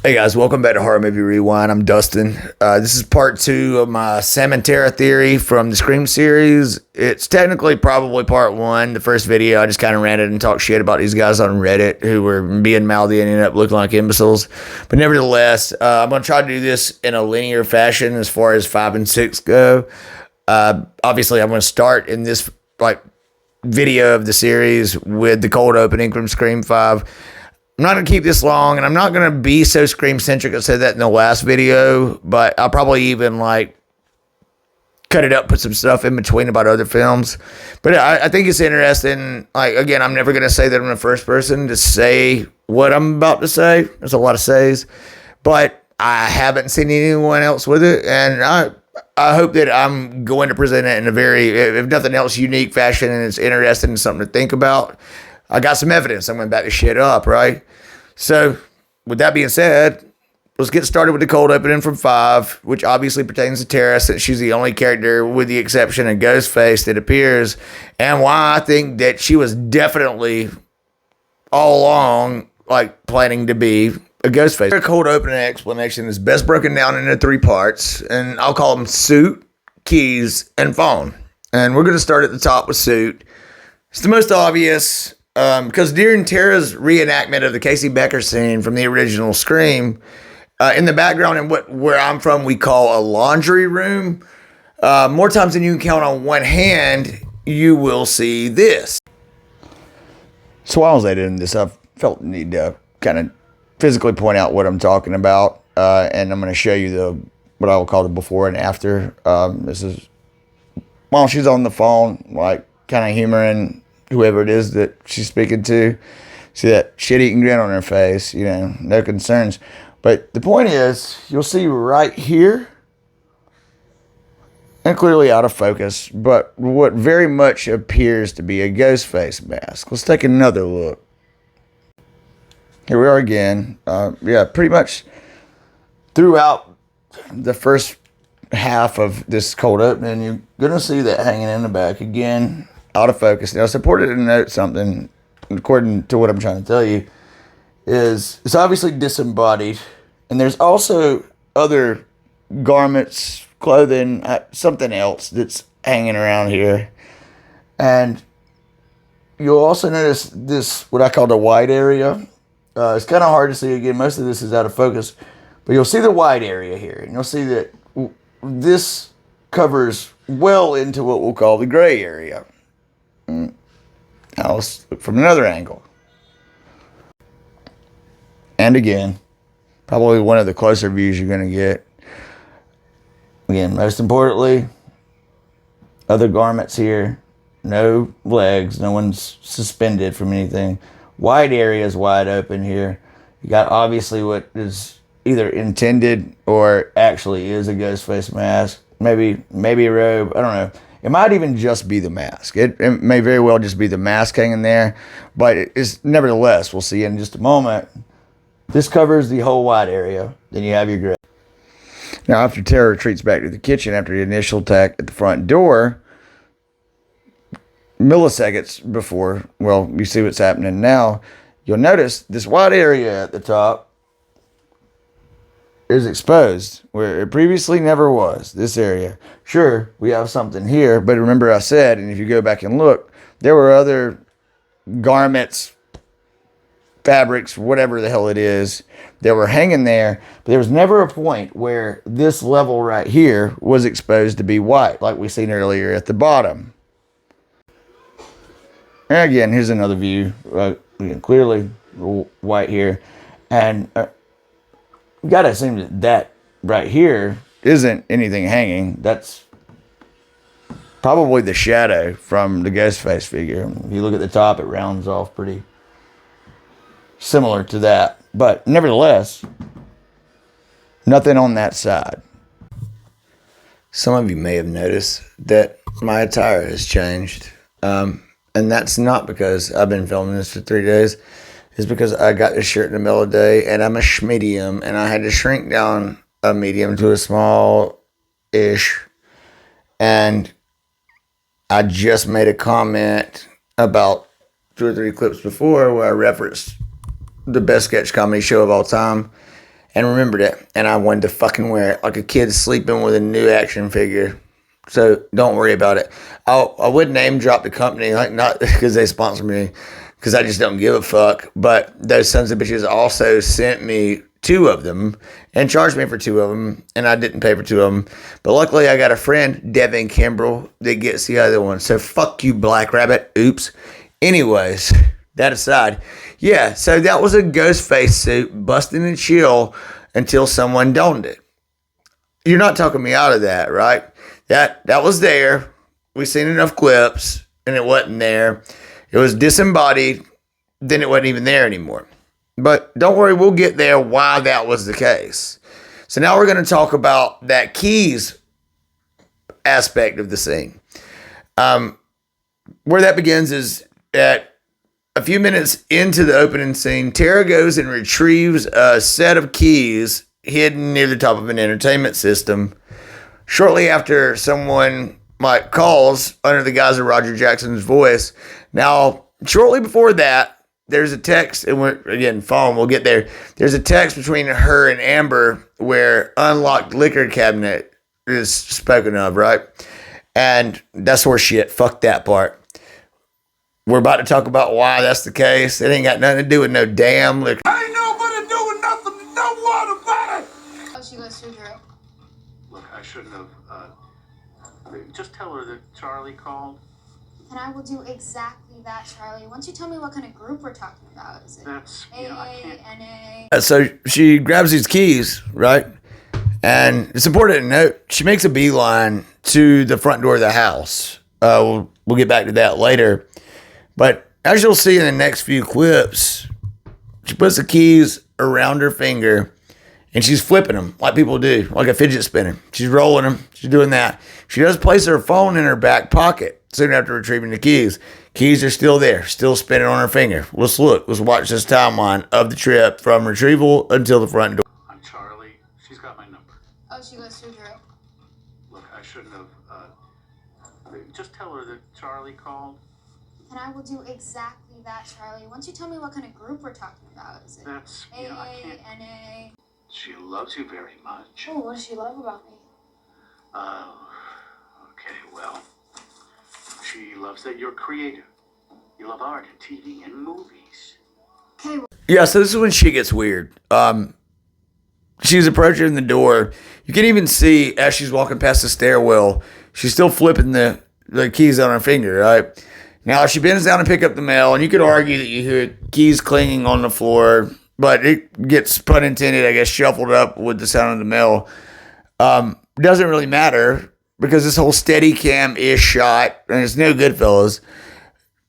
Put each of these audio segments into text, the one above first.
Hey guys, welcome back to Horror Movie Rewind. I'm Dustin. This is part 2 of my Samantera theory from the Scream series. It's technically probably part 1. The first video, I just kind of ranted and talked shit about these guys on Reddit who were being mouthy and ended up looking like imbeciles. But nevertheless, I'm going to try to do this in a linear fashion as far as 5 and 6 go. Obviously, I'm going to start in this video of the series with the cold opening from Scream 5. I'm not going to keep this long, and I'm not going to be so Scream-centric. I said that in the last video, but I'll probably even, cut it up, put some stuff in between about other films. But I think it's interesting. Again, I'm never going to say that I'm the first person to say what I'm about to say. There's a lot of says. But I haven't seen anyone else with it, and I hope that I'm going to present it in a very, if nothing else, unique fashion, and it's interesting and something to think about. I got some evidence. I'm going to back this shit up, right? So, with that being said, let's get started with the cold opening from 5, which obviously pertains to Tara, since she's the only character, with the exception of Ghostface, that appears, and why I think that she was definitely all along, planning to be a Ghostface. The cold opening explanation is best broken down into 3 parts, and I'll call them suit, keys, and phone. And we're going to start at the top with suit. It's the most obvious. Because during Tara's reenactment of the Casey Becker scene from the original Scream, in the background in where I'm from, we call a laundry room. More times than you can count on one hand, you will see this. So while I was editing this, I felt the need to kind of physically point out what I'm talking about, and I'm going to show you what I will call the before and after. This is while she's on the phone, kind of humoring whoever it is that she's speaking to. See that shit-eating grin on her face, no concerns. But the point is, you'll see right here, and clearly out of focus, but what very much appears to be a Ghostface mask. Let's take another look. Here we are again. Pretty much throughout the first half of this cold opening, you're going to see that hanging in the back again. Out of focus. Now, it's important to note something, according to what I'm trying to tell you, is it's obviously disembodied, and there's also other garments, clothing, something else that's hanging around here. And you'll also notice this, what I call the white area. It's kind of hard to see. Again, most of this is out of focus, but you'll see the white area here, and you'll see that this covers well into what we'll call the gray area. Now let's look from another angle. And again, probably one of the closer views you're going to get. Again, most importantly, other garments here. No legs. No one's suspended from anything. Wide area is wide open here. You got obviously what is either intended or actually is a Ghostface mask. Maybe a robe. I don't know. It might even just be the mask. It may very well just be the mask hanging there. But it's nevertheless, we'll see in just a moment. This covers the whole wide area. Then you have your gray. Now, after Tara retreats back to the kitchen after the initial attack at the front door, milliseconds before, you see what's happening now, you'll notice this wide area at the top is exposed where it previously never was. This area. Sure, we have something here, but remember I said, and if you go back and look, there were other garments, fabrics, whatever the hell it is, that were hanging there, but there was never a point where this level right here was exposed to be white, like we seen earlier at the bottom. And again, here's another view. Clearly white here. And you gotta assume that right here isn't anything hanging. That's probably the shadow from the Ghostface figure. If you look at the top, it rounds off pretty similar to that. But nevertheless, nothing on that side. Some of you may have noticed that my attire has changed. And that's not because I've been filming this for 3 days. It's because I got this shirt in the middle of the day, and I'm a schmedium, and I had to shrink down a medium to a small-ish. And I just made a comment about 2 or 3 clips before where I referenced the best sketch comedy show of all time. and remembered it. And I wanted to fucking wear it like a kid sleeping with a new action figure. So don't worry about it. I would name drop the company, like not because they sponsor me, because I just don't give a fuck. But those sons of bitches also sent me 2 of them and charged me for 2 of them, and I didn't pay for 2 of them. But luckily, I got a friend, Devin Kimbrell, that gets the other one. So fuck you, Black Rabbit. Oops. Anyways, that aside, yeah. So that was a Ghostface suit, busting and chill until someone donned it. You're not talking me out of that, right? That was there. We've seen enough clips, and it wasn't there. It was disembodied. Then it wasn't even there anymore. But don't worry, we'll get there why that was the case. So now we're going to talk about that keys aspect of the scene. Where that begins is at a few minutes into the opening scene, Tara goes and retrieves a set of keys hidden near the top of an entertainment system. Shortly after, someone calls under the guise of Roger Jackson's voice. Now, shortly before that, there's a text, and phone, we'll get there. There's a text between her and Amber where unlocked liquor cabinet is spoken of, right? And that's horse shit. Fuck that part. We're about to talk about why that's the case. It ain't got nothing to do with no damn liquor. Ain't nobody doing nothing to no one about it. Oh, she goes through Drew. Look, I shouldn't have, just tell her that Charlie called. And I will do exactly that, Charlie. Once you tell me what kind of group we're talking about, is it That's, you know, I can't. AA, NA? So she grabs these keys, right? And it's important to note, she makes a beeline to the front door of the house. We'll get back to that later. But as you'll see in the next few clips, she puts the keys around her finger and she's flipping them like people do, like a fidget spinner. She's rolling them. She's doing that. She does place her phone in her back pocket soon after retrieving the keys. Keys are still there, still spinning on her finger. Let's look. Let's watch this timeline of the trip from retrieval until the front door. I'm Charlie. She's got my number. Oh, she goes through Drew. Look, I shouldn't have, just tell her that Charlie called. And I will do exactly that, Charlie. Once you tell me what kind of group we're talking about, is it That's, you know, I AA, can't. NA? She loves you very much. Oh, what does she love about me? Oh, okay, well, she loves that you're creative. You love art and TV and movies. Okay, well, Yeah, so this is when shit gets weird. She's approaching the door. You can even see as she's walking past the stairwell, she's still flipping the keys on her finger, right? Now, she bends down to pick up the mail, and you could argue that you hear keys clanging on the floor, but it gets, pun intended, I guess, shuffled up with the sound of the mail. Doesn't really matter, because this whole steady cam-ish shot, and it's no Goodfellas,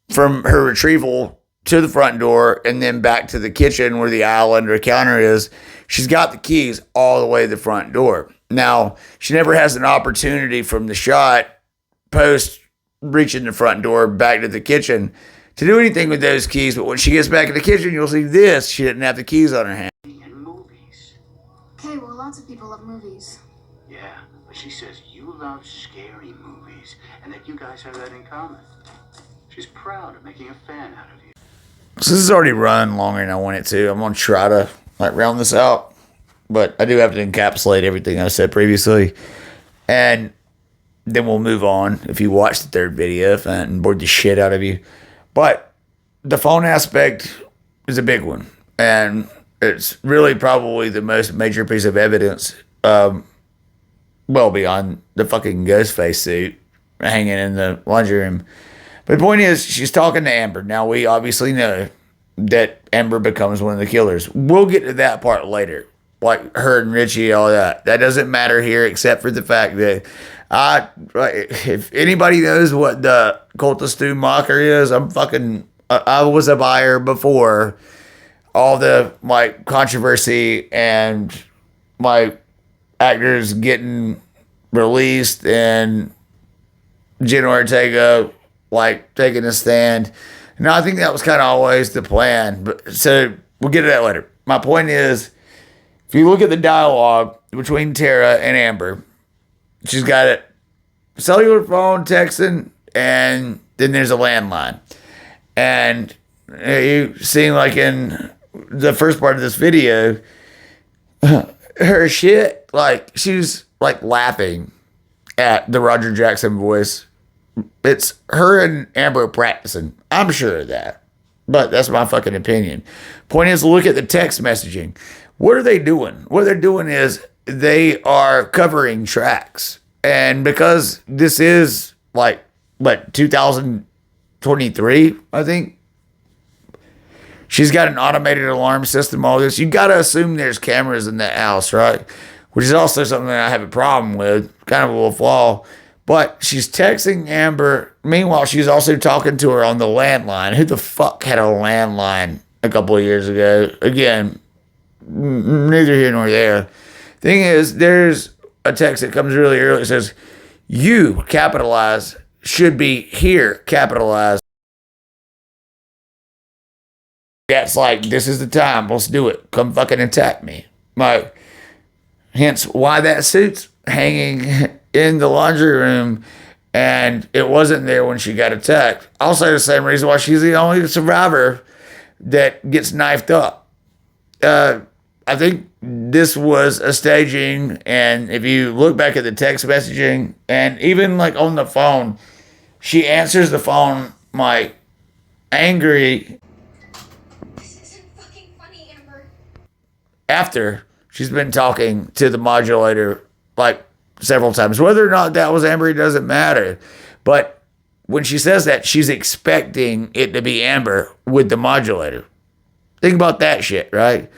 from her retrieval to the front door and then back to the kitchen where the aisle under the counter is, she's got the keys all the way to the front door. Now, she never has an opportunity from the shot post reaching the front door back to the kitchen to do anything with those keys, but when she gets back in the kitchen, you'll see this. She didn't have the keys on her hand. And movies. okay, well, lots of people love movies. Yeah, but she says you love scary movies and that you guys have that in common. She's proud of making a fan out of you. So this has already run longer than I want it to. I'm going to try to round this out, but I do have to encapsulate everything I said previously. And then we'll move on if you watch the third video, if I hadn't bored the shit out of you. But the phone aspect is a big one. And it's really probably the most major piece of evidence, well beyond the fucking Ghostface suit hanging in the laundry room. But the point is, she's talking to Amber. Now, we obviously know that Amber becomes one of the killers. We'll get to that part later. Like her and Richie, all that. That doesn't matter here, except for the fact that if anybody knows what the Cultist Stu Mocker is, I was a buyer before all the controversy and actors getting released and Jenna Ortega taking a stand. Now, I think that was kind of always the plan, but so we'll get to that later. My point is, if you look at the dialogue between Tara and Amber, she's got a cellular phone texting, and then there's a landline. And you see, in the first part of this video, her shit, like, she's like laughing at the Roger Jackson voice. It's her and Amber practicing. I'm sure of that. But that's my fucking opinion. Point is, look at the text messaging. What are they doing? What they're doing is they are covering tracks. And because this is like, what, 2023, I think? She's got an automated alarm system, all this. You got to assume there's cameras in that house, right? Which is also something that I have a problem with, kind of a little flaw. But she's texting Amber. Meanwhile, she's also talking to her on the landline. Who the fuck had a landline a couple of years ago? Again, neither here nor there. Thing is, there's a text that comes really early. It says, you, capitalized, should be here, capitalized. That's like, this is the time. Let's do it. Come fucking attack me. Like, hence why that suit's hanging in the laundry room and it wasn't there when she got attacked. Also, the same reason why she's the only survivor that gets knifed up. I think this was a staging, and if you look back at the text messaging and even like on the phone, she answers the phone like angry. This isn't fucking funny, Amber. After she's been talking to the modulator like several times. Whether or not that was Amber, it doesn't matter. But when she says that, she's expecting it to be Amber with the modulator. Think about that shit, right?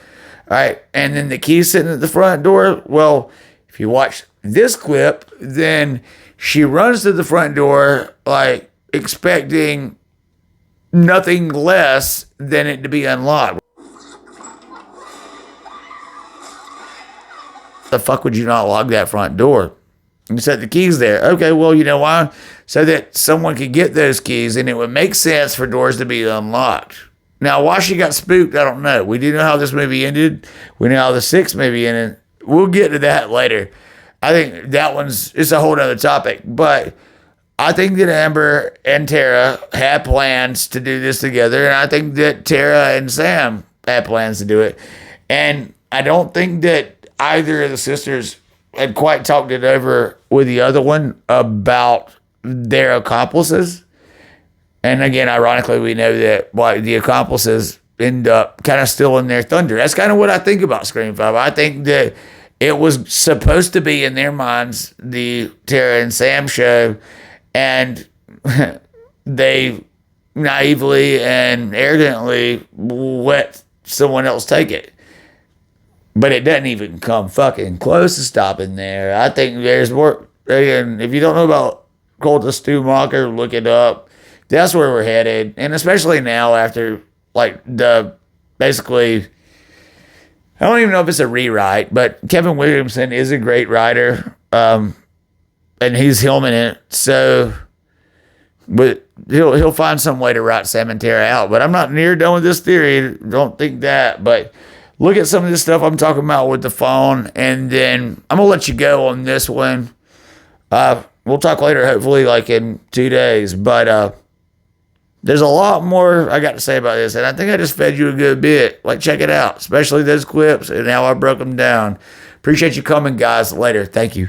All right. And then the key sitting at the front door. Well, if you watch this clip, then she runs to the front door like expecting nothing less than it to be unlocked. The fuck would you not lock that front door? You set the keys there. Okay, well, you know why? So that someone could get those keys and it would make sense for doors to be unlocked. Now, why she got spooked, I don't know. We do know how this movie ended. We know how the sixth movie ended. We'll get to that later. I think that it's a whole other topic. But I think that Amber and Tara had plans to do this together. And I think that Tara and Sam had plans to do it. And I don't think that either of the sisters had quite talked it over with the other one about their accomplices. And again, ironically, we know that the accomplices end up kind of stealing their thunder. That's kind of what I think about Scream 5. I think that it was supposed to be in their minds the Tara and Sam show, and they naively and arrogantly let someone else take it. But it doesn't even come fucking close to stopping there. I think there's more. Again, if you don't know about Cult of Stu Mocker, look it up. That's where we're headed. And especially now after, like, basically, I don't even know if it's a rewrite, but Kevin Williamson is a great writer. And he's filming it. So, but he'll find some way to write Sam and Tara out. But I'm not near done with this theory. Don't think that. But look at some of this stuff I'm talking about with the phone, and then I'm going to let you go on this one. We'll talk later, hopefully, like in 2 days. But there's a lot more I got to say about this, and I think I just fed you a good bit. Like, check it out, especially those clips and how I broke them down. Appreciate you coming, guys. Later. Thank you.